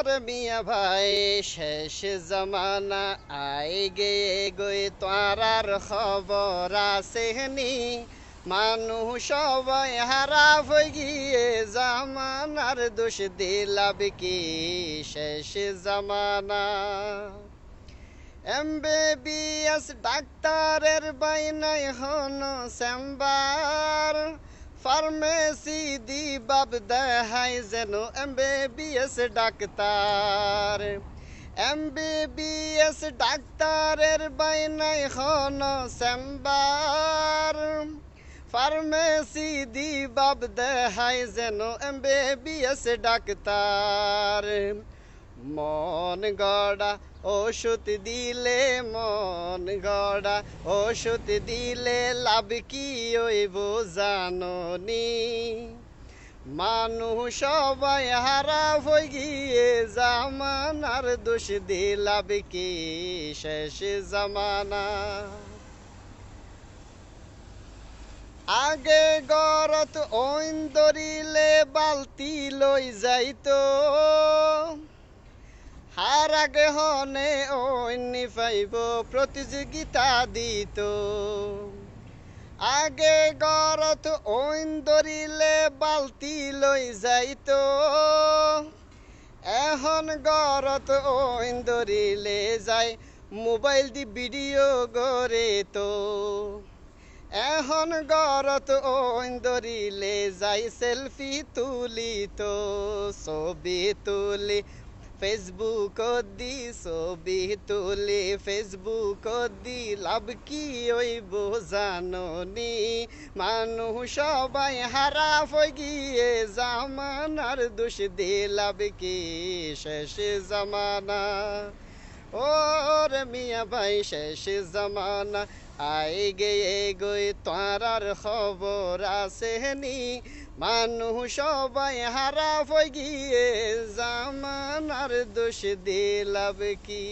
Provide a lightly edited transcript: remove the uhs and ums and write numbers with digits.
রে মিয়া ভাই শেষ জমানা আই গে গই তারার খবর আসেনি মানুষ সবাই হারাপ হয়ে গিয়ে জামানার দোষ দিলাব কি শেষ জমানা এমবিবিএস ডাক্তারের বাইনাই হন চেম্বার ফার্মেসি দিবাব দেখাই যেন এমবিবিএস ডাক্তার এমবিবিএস ডাক্তারের বাইনাই হন চেম্বার ফার্মেসি দিবাব দেখাই যেন এমবিবিএস ডাক্তার মন গড়া ওষুধ দিলে মন গড়া ওষুধ দিলে লাভ কি হইব জাননি মানুষ সবাই হারাপ হয়ে গিয়ে জামানার দোষ দিলাভ কি শেষ জামানা আগে গরত ওইন ধরিলে বালতি লই যাইতো হার আগে হনে অন্য পাইব প্রতিযোগিতা দিত আগে গরত ওইন ধরিলে বালতি লই যাইত এখন গরত ওইন ধরিলে যাই মোবাইল দি ভিডিও গড়ে তো এখন গরত ওইন ধরিলে যাই সেলফি তুলিত ছবি তুলি ফেসবুক দি ছবি তুলি ফেসবুক দি লাভ কি হইব জাননি মানুষ সবাই হারাপ হয়ে গিয়ে জামানার দোষ দিলাভ কি শেষ জামানা ও রে মিয়া ভাই শেষ জামানা আই গে গই তারার খবর আসেনি মানুষ সবাই হারাপ হয়ে গিয়ে জামানার দোষ দিলাভ কি